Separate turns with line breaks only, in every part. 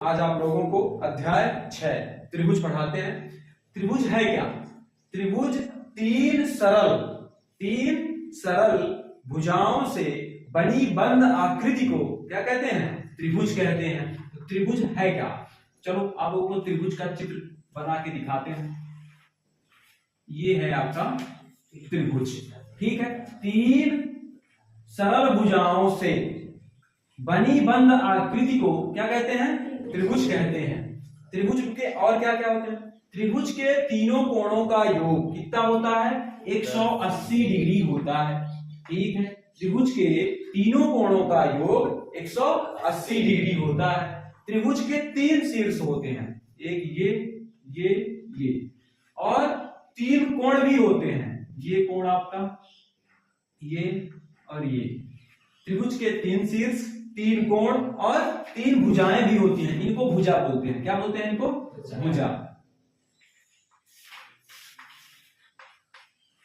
आज आप लोगों को अध्याय 6 त्रिभुज पढ़ाते हैं। त्रिभुज है क्या? त्रिभुज तीन सरल भुजाओं से बनी बंद आकृति को क्या कहते हैं? त्रिभुज कहते हैं। तो त्रिभुज है क्या? चलो आप लोगों को त्रिभुज का चित्र बना के दिखाते हैं। ये है आपका त्रिभुज, ठीक है। तीन सरल भुजाओं से बनी बंद आकृति को क्या कहते हैं? त्रिभुज कहते हैं। त्रिभुज के और क्या क्या होते हैं? त्रिभुज के तीनों कोणों का योग कितना होता है? 180 डिग्री होता है, ठीक है। त्रिभुज के तीनों कोणों का योग 180 डिग्री होता है। त्रिभुज के तीन शीर्ष होते हैं, एक ये और तीन कोण भी होते हैं। ये कोण आपका, ये और ये। त्रिभुज के तीन शीर्ष, तीन कोण और तीन भुजाएं भी होती हैं। इनको भुजा बोलते हैं। क्या बोलते हैं इनको? भुजा,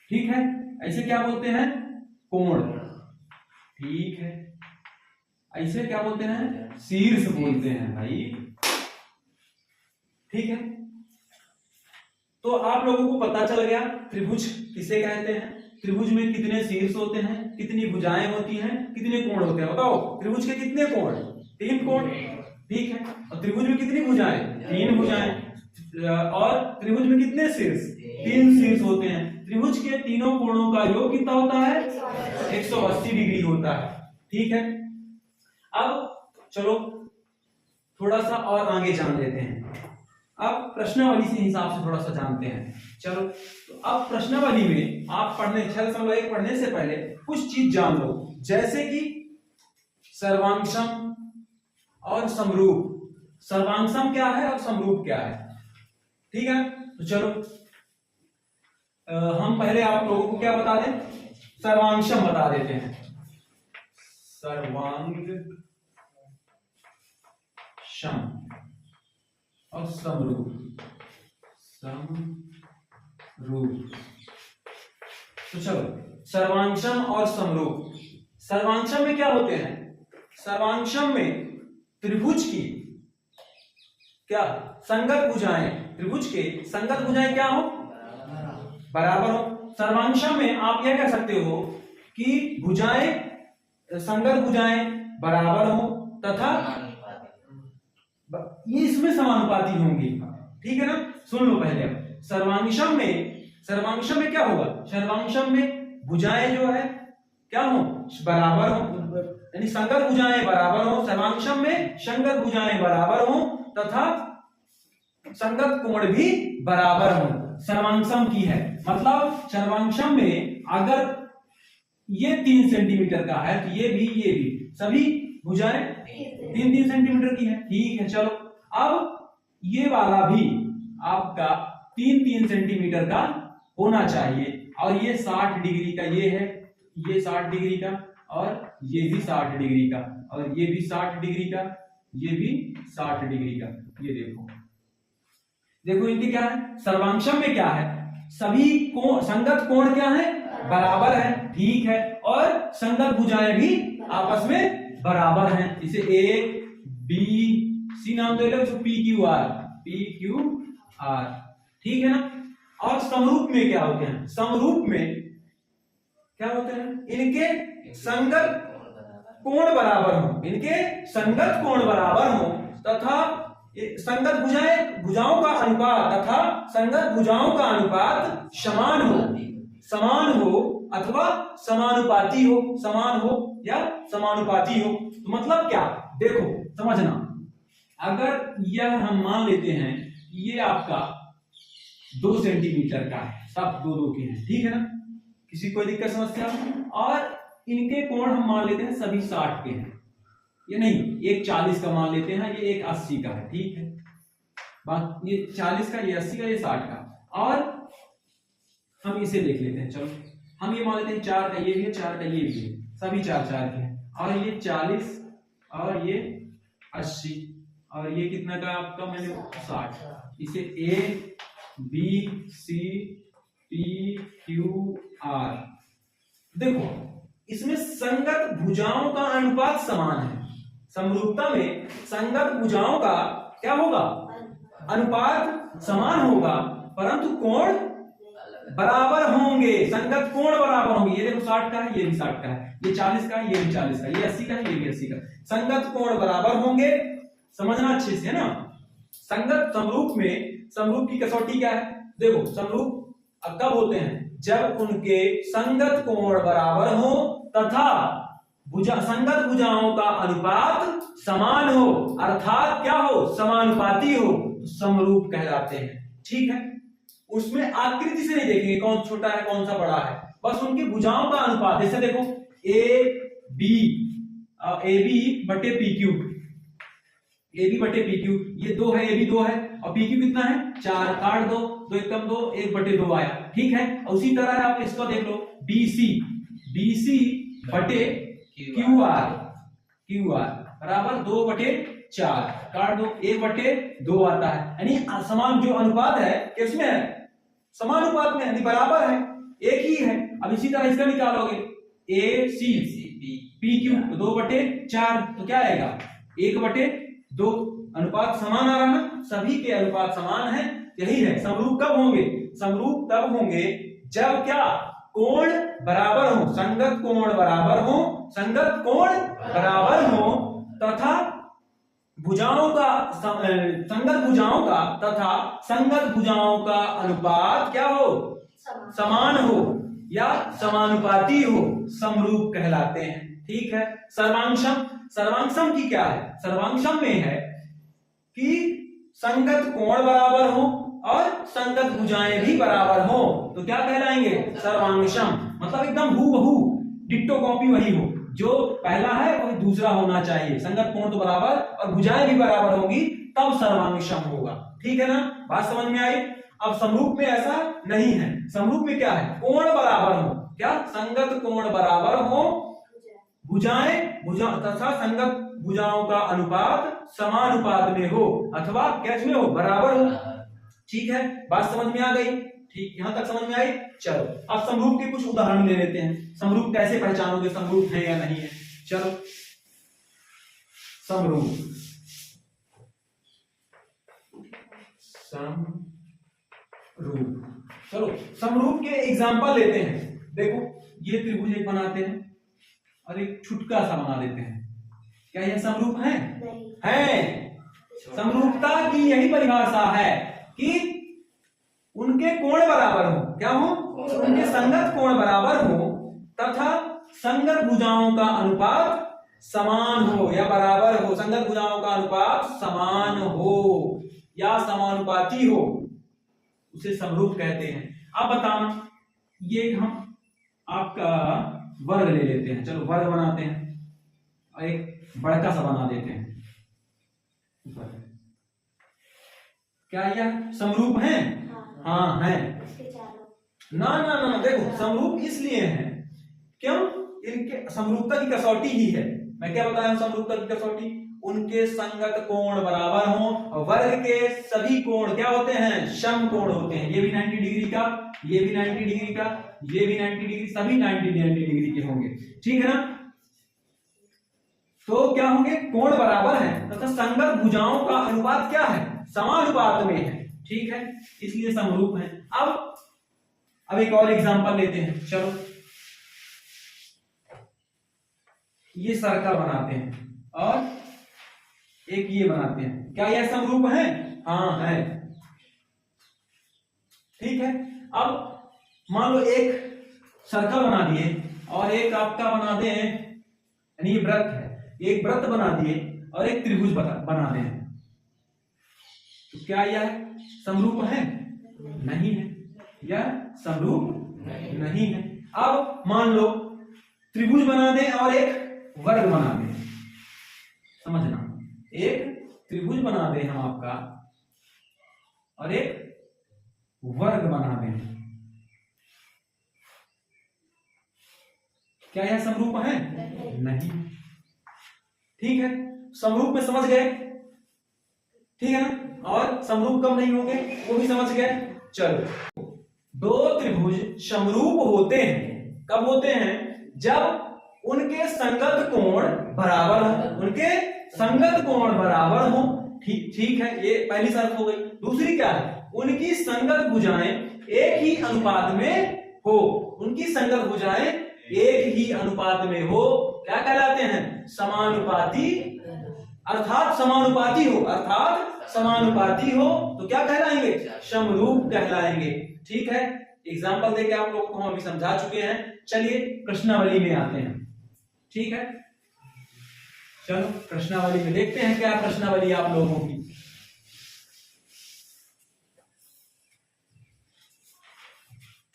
ठीक है। ऐसे क्या बोलते हैं? कोण, ठीक है। ऐसे क्या बोलते हैं? शीर्ष बोलते हैं भाई, ठीक है। तो आप लोगों को पता चल गया त्रिभुज किसे कहते हैं, त्रिभुज में कितने शीर्ष होते हैं, कितनी भुजाएं होती हैं, कितने कोण होते हैं। बताओ, त्रिभुज के कितने कोण? 3 कोण, ठीक है। और त्रिभुज में कितनी भुजाएं? 3 भुजाएं। और त्रिभुज में कितने शीर्ष? 3 शीर्ष होते हैं। त्रिभुज के तीनों कोणों का योग कितना होता है? 180 डिग्री होता है, ठीक है। अब चलो थोड़ा सा और आगे जान लेते हैं। अब प्रश्नावली से हिसाब से थोड़ा सा जानते हैं। चलो, तो अब प्रश्नावली में आप पढ़ने से पहले कुछ चीज जान लो, जैसे कि सर्वांशम और समरूप। सर्वांशम क्या है और समरूप क्या है, ठीक है। तो चलो हम पहले आप लोगों को क्या बता दें? सर्वांशम बता देते हैं। सर्वांग शम और समरूप। तो चलो, सर्वांशम और समरूप। सर्वांशम में क्या होते हैं? सर्वांशम में त्रिभुज की क्या संगत भुजाएं, त्रिभुज के संगत भुजाएं क्या हो? बराबर हो। सर्वांशम में आप यह कह सकते हो कि भुजाएं, संगत भुजाएं बराबर हो तथा ये इसमें समानुपाती होंगी, ठीक है ना। सुन लो पहले। सर्वांशम में क्या होगा? सर्वांशम में भुजाएं जो है क्या हो? बराबर हो, यानी संगत भुजाएं बराबर हो। सर्वांशम में संगत भुजाएं बराबर हो तथा संगत कोण भी बराबर हो। सर्वांशम की है मतलब सर्वांशम में अगर ये 3 सेंटीमीटर का है तो ये भी सभी भुजाएं 3-3 सेंटीमीटर की है, ठीक है। चलो, अब ये वाला भी आपका 3-3 सेंटीमीटर का होना चाहिए और ये 60 डिग्री का ये है, ये 60 डिग्री का और ये भी 60 डिग्री का और ये भी 60 डिग्री का, ये भी 60 डिग्री का। ये देखो इनके क्या है? सर्वांशम में क्या है? सभी कोण, संगत कोण क्या है? बराबर है, ठीक है। और संगत भुजाएं भी आपस में बराबर हैं। इसे ए बी सी नाम दे लो, पी क्यू आर, ठीक है ना। और समरूप में क्या होते हैं? समरूप में क्या होते हैं? इनके संगत कोण बराबर हो, इनके संगत कोण बराबर हो तथा संगत भुजाओं का अनुपात तथा संगत भुजाओं का अनुपात समान हो अथवा समानुपाती हो, समान हो या समानुपाती हो। तो मतलब क्या? देखो समझना, अगर यह हम मान लेते हैं ये आपका 2 सेंटीमीटर का है, सब 2-2 के हैं, ठीक है ना। किसी कोई दिक्कत समस्या? और इनके कोण हम मान लेते हैं सभी 60 के हैं, ये नहीं, एक 40 का मान लेते हैं, ये एक 80 का है, ठीक है। बात ये 40 का, ये 80 का, ये 60 का। और हम इसे देख लेते हैं। चलो, हम ये मान लेते हैं 4 का ये भी है, 4 का ये भी है, सभी 4-4 के हैं। और ये 40 और ये 80 और ये कितना का आपका? मैंने 60। इसे A B C P Q R. देखो इसमें संगत भुजाओं का अनुपात समान है। समरूपता में संगत भुजाओं का क्या होगा, अनुपात समान होगा परंतु कोण बराबर होंगे, संगत कोण बराबर होंगे। ये देखो 60 का है, ये भी 60 का है, ये 40 का है, ये भी 40 का, ये 80 का है, ये भी 80 का। संगत कोण बराबर होंगे, समझना अच्छे से है ना। संगत समरूप में समरूप की कसौटी क्या है, देखो समरूप कब होते हैं, जब उनके संगत कोण बराबर हो तथा संगत भुजाओं का अनुपात समान हो, अर्थात क्या हो, समानुपाती हो, तो समरूप कहलाते हैं। ठीक है, उसमें आकृति से नहीं देखेंगे कौन छोटा है कौन सा बड़ा है, बस उनकी भुजाओं का अनुपात। जैसे देखो ए बी बटे पी क्यू, ए बी बटे पी क्यू, ये 2 है, ए बी 2 है और पी क्यू कितना है 4, काट दो, 2 एकम 2, 1 बटे 2 आया। ठीक है, और उसी तरह है आप इसको देख लो, बीसी बटे क्यू आर बराबर 2 बटे 4, काट दो, 1 बटे 2 आता है। यानी समान जो अनुपात है किसमें है, समानुपात में, यानी बराबर है, एक ही है। अब इसी तरह इसका निकालोगे, ए सी पी क्यू 2 बटे 4, तो क्या आएगा 1 बटे 2, अनुपात समान आ रहा ना, सभी के अनुपात समान है। यही है समरूप कब होंगे, समरूप तब होंगे जब क्या, कोण बराबर हो, संगत कोण बराबर हो, संगत कोण बराबर हो तथा भुजाओं का संगत भुजाओं का तथा संगत भुजाओं का अनुपात क्या हो, समान हो या समानुपाती हो, समरूप कहलाते हैं। ठीक है, सर्वांशम की क्या है, सर्वांशम में है कि संगत कोण बराबर हो और संगत भुजाएं भी बराबर हो, तो क्या कहलाएंगे, सर्वांशम। मतलब एकदम हूबहू डिट्टो कॉपी वही हो, जो पहला है वही दूसरा होना चाहिए, संगत कोण तो बराबर और भुजाएं भी बराबर होगी, तब सर्वांशम होगा। ठीक है ना, बात समझ में आई। अब समरूप में ऐसा नहीं है, समरूप में क्या है, कोण बराबर हो, क्या संगत कोण बराबर हो, भुजा तथा संगत भुजाओं का अनुपात समानुपात में हो अथवा कैसे में हो, बराबर हो। ठीक है, बात समझ में आ गई, ठीक, यहां तक समझ में आई। चलो अब समरूप के कुछ उदाहरण ले लेते हैं, समरूप कैसे पहचानोगे समरूप है या नहीं है। चलो समरूप चलो समरूप के एग्जांपल लेते हैं। देखो ये त्रिभुज एक बनाते हैं और एक छुटका सा बना देते हैं, क्या यह समरूप है, है। समरूपता की यही परिभाषा है कि उनके कोण बराबर हो, क्या हो, उनके संगत कोण बराबर हो तथा संगत भुजाओं का अनुपात समान हो या बराबर हो, संगत भुजाओं का अनुपात समान हो या समानुपाती हो, उसे समरूप कहते हैं। अब बताना, ये हम आपका वर्ग ले लेते हैं, चलो वर्ग बनाते हैं और एक बड़का सा बना देते हैं। क्या यह समरूप है, हाँ है। ना ना ना देखो समरूप इसलिए है, क्यों, इनके समरूपता की कसौटी ही है। मैं क्या बताया समरूपता की कसौटी, उनके संगत कोण बराबर हो और वर्ग के सभी कोण क्या होते हैं, सम कोण होते हैं। ये भी 90 डिग्री का, ये भी 90 डिग्री का, ये भी 90 डिग्री, सभी 90 डिग्री के होंगे। ठीक है ना, तो क्या होंगे, कोण बराबर है तथा संगत भुजाओं का अनुपात क्या है, समानुपात में है। ठीक है, इसलिए समरूप है। अब एक और एग्जांपल लेते हैं। चलो ये सर्कल बनाते हैं और एक ये बनाते हैं, क्या यह समरूप है, हाँ है। ठीक है, अब मान लो एक सर्कल बना दिए और एक आपका बना दें, यानी ये वृत्त है, एक वृत्त बना दिए और एक त्रिभुज बना दें, तो क्या यह समरूप है, नहीं है, यह समरूप नहीं है। अब मान लो त्रिभुज बना दें और एक वर्ग बना दें, समझना, एक त्रिभुज बना दें हम आपका और एक वर्ग बना दें, क्या यह समरूप है, नहीं। ठीक है, समरूप में समझ गए, ठीक है ना, और समरूप कब नहीं होंगे वो भी समझ गए। चलो, दो त्रिभुज समरूप होते हैं, कब होते हैं, जब उनके संगत कोण बराबर हो, उनके संगत कोण बराबर हो। ठीक है, ये पहली शर्त हो गई। दूसरी क्या है, उनकी संगत भुजाएं एक ही अनुपात में हो। उनकी संगत भुजाएं एक ही अनुपात में हो, क्या कहलाते हैं, समानुपाती। अर्थात समानुपाती हो, अर्थात समानुपाती हो तो क्या कहलाएंगे, समरूप कहलाएंगे। ठीक है, एग्जाम्पल देके आप लोगों को हम अभी समझा चुके हैं। चलिए प्रश्नावली में आते हैं। ठीक है, चलो प्रश्नावली में देखते हैं क्या प्रश्नावली आप लोगों की।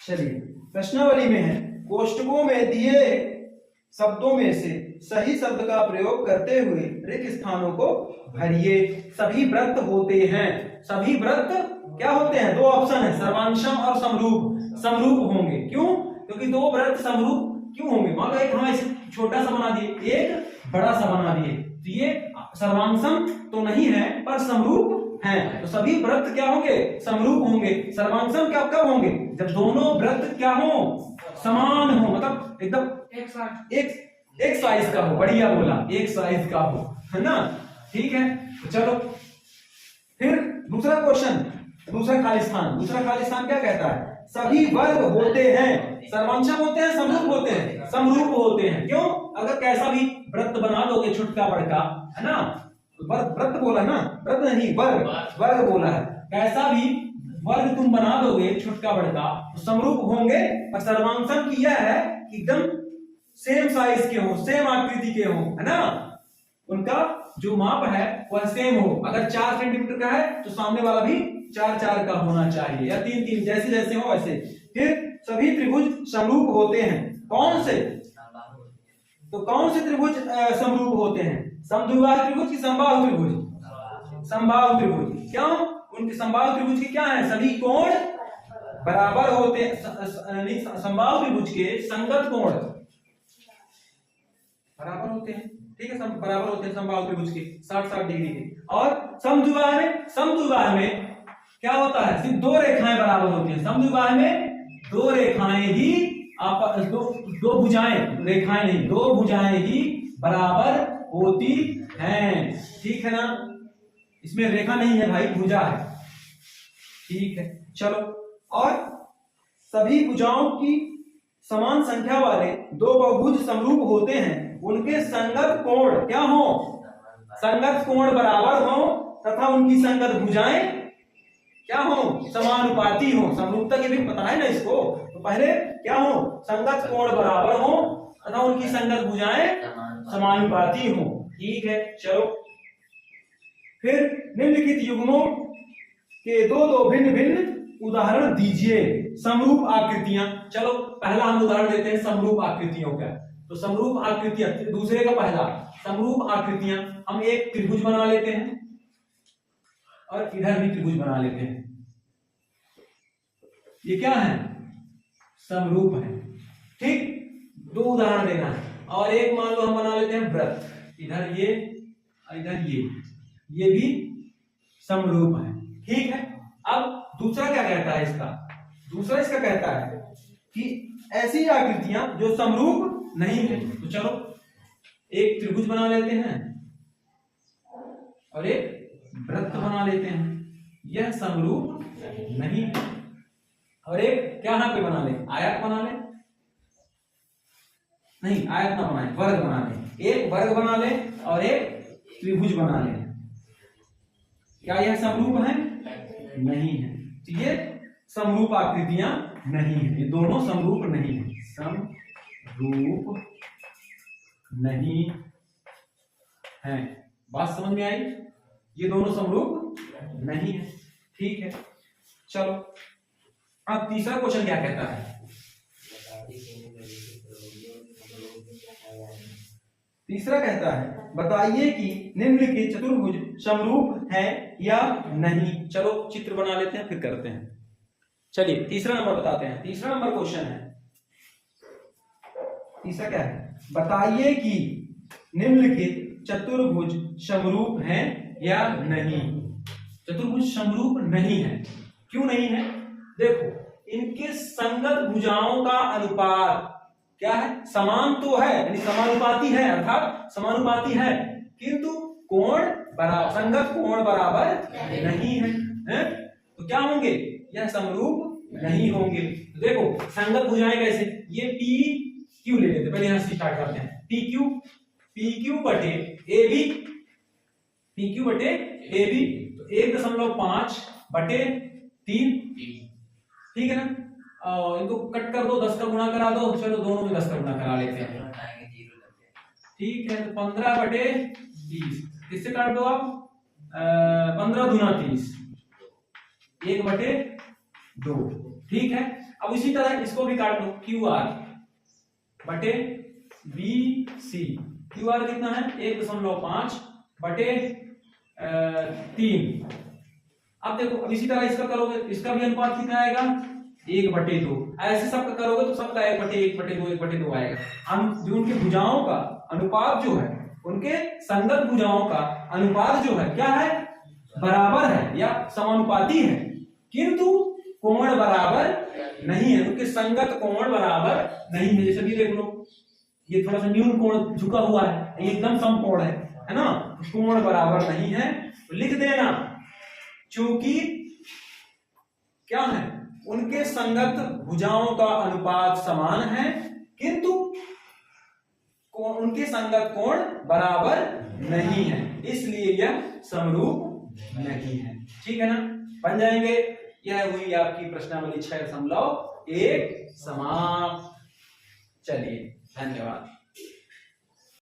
चलिए प्रश्नावली में है, कोष्टकों में दिए शब्दों में से सही शब्द का प्रयोग करते हुए रिक्त स्थानों को भरिए। सभी व्रत होते हैं, सभी व्रत क्या होते हैं, दो ऑप्शन है, सर्वांशम और समरूप। समरूप होंगे, क्यों, क्योंकि दो व्रत समरूप क्यों होंगे। मान लो एक हम ऐसे छोटा सा बना दिए, एक बड़ा सा बना दिए, तो ये सर्वांशम तो नहीं है पर समरूप हैं, तो सभी व्रत क्या होंगे, समरूप होंगे। सर्वांशम क्या कब होंगे, जब दोनों व्रत क्या हो, समान हो, मतलब एकदम एक साइज का हो। बढ़िया बोला, एक साइज का हो, है ना। ठीक है, तो चलो फिर दूसरा क्वेश्चन, दूसरा खाली स्थान क्या कहता है, सभी वर्ग होते हैं, सर्वांशम होते हैं, समरूप होते हैं, समरूप होते हैं। क्यों, अगर कैसा भी व्रत बना दोगे छुटका बड़का, है ना, व्रत बोला ना, व्रत नहीं वर्ग बोला है, कैसा भी वर्ग तुम बना दोगे छुटका बड़का तो समरूप होंगे। पर सर्वांशम की यह है कि एकदम सेम साइज के हो, सेम आकृति के हो, है ना, उनका जो माप है वह सेम हो। अगर 4 सेंटीमीटर का है तो सामने वाला भी 4 का होना चाहिए, या 3 जैसे जैसे हो वैसे। फिर सभी त्रिभुज समरूप होते हैं, कौन से, तो कौन से त्रिभुज समरूप होते हैं, समद्विबाहु त्रिभुज की समबाहु त्रिभुज, समबाहु त्रिभुज। क्यों, उनके समबाहु त्रिभुज के क्या है, सभी कोण बराबर होते हैं। समबाहु त्रिभुज के संगत कोण बराबर होते हैं, ठीक है, बराबर होते हैं समबाहु त्रिभुज के 60-60 डिग्री के। और समद्विबाहु में क्या होता है, सिर्फ 2 रेखाएं बराबर होती हैं। समद्विबाहु में 2 रेखाएं ही दो भुजाएं, रेखाएं नहीं, 2 भुजाएं ही बराबर होती हैं। ठीक है ना, इसमें रेखा नहीं है भाई, भुजा है। ठीक है, चलो, और सभी भुजाओं की समान संख्या वाले 2 बहुभुज समरूप होते हैं, उनके संगत कोण क्या हो, संगत कोण बराबर हो तथा उनकी संगत भुजाएं क्या हो, समानुपाती हो। समरूपता के भी पता है ना इसको, तो पहले क्या हो, संगत कोण बराबर हो तथा उनकी संगत भुजाएं समानुपाती हो। ठीक है, चलो फिर निम्नलिखित युग्मों के दो भिन्न भिन्न उदाहरण दीजिए। समरूप आकृतियां, चलो पहला हम उदाहरण देते हैं समरूप आकृतियों का। तो समरूप आकृतियां, दूसरे का पहला, समरूप आकृतियां, हम एक त्रिभुज बना लेते हैं और इधर भी त्रिभुज बना लेते हैं। ये क्या है, समरूप है। ठीक, 2 उदाहरण देना है। और एक मान लो हम बना लेते हैं व्रत, इधर ये और इधर ये भी समरूप है। ठीक है, अब दूसरा क्या कहता है इसका, दूसरा इसका कहता है कि ऐसी आकृतियां जो समरूप नहीं है। तो चलो एक त्रिभुज बना लेते हैं और एक वृत्त बना लेते हैं, यह समरूप नहीं है। और एक क्या यहां पे बना ले, आयत बना ले, नहीं आयत ना बनाए, वर्ग बना ले, एक वर्ग बना ले और एक त्रिभुज बना ले। क्या यह समरूप है, नहीं है। तो ये समरूप आकृतियां नहीं है, ये दोनों समरूप नहीं है, समरूप नहीं है। बात समझ में आई, ये दोनों समरूप नहीं है। ठीक है, चलो अब तीसरा क्वेश्चन क्या कहता है, तीसरा कहता है बताइए कि निम्नलिखित चतुर्भुज समरूप है या नहीं। चलो चित्र बना लेते हैं फिर करते हैं। चलिए तीसरा नंबर बताते हैं। तीसरा नंबर क्वेश्चन है, तीसरा क्या है, बताइए कि निम्नलिखित चतुर्भुज समरूप है या नहीं। चतुर्भुज समरूप नहीं है, क्यों नहीं है, देखो इनके संगत भुजाओं का अनुपात क्या है, समान तो है, यानी समानुपाती है, अर्थात समानुपाती है, किंतु कोण बराबर, संगत कोण बराबर नहीं है, हैं? तो क्या होंगे, यह समरूप नहीं होंगे। तो देखो संगत भुजाएं कैसे, ये पी क्यू ले लेते, पहले यहां से स्टार्ट करते हैं। पी क्यू बटे ए बी, पी क्यू बटे ए बी, तो 1.5 बटे 3, ठीक है ना। इनको कट कर दो, 10 का गुणा करा दो, चलो दोनों में 10 का गुणा करा लेते हैं, ठीक है। तो 15 बटे 20, किससे काट दो आप, 15 दूना 30, 1 बटे 2, ठीक है। अब इसी तरह इसको भी काट दो, क्यू आर बटे बी सी, क्यू आर कितना है 1.5 बटे 3। अब देखो, अब इसी तरह इसका करोगे, इसका भी अनुपात कितना आएगा 1/2, ऐसे सबका करोगे तो सबका 1/2 आएगा। जो उनके भुजाओं का अनुपात जो है, उनके संगत भुजाओं का अनुपात जो है क्या है, बराबर है या समानुपाती है, किंतु कोण बराबर नहीं है, उनके संगत कोण बराबर नहीं है। जैसे भी देख लो, ये थोड़ा सा न्यून कोण झुका हुआ है, ये एकदम समकोण है ना, कोण बराबर नहीं है। तो लिख देना, चूंकि क्या है, उनके संगत भुजाओं का अनुपात समान है, किंतु उनके संगत कोण बराबर नहीं है, इसलिए यह समरूप नहीं है, ठीक है ना। बन जाएंगे। यह हुई आपकी प्रश्नावली 6.1 समाप्त। चलिए, धन्यवाद।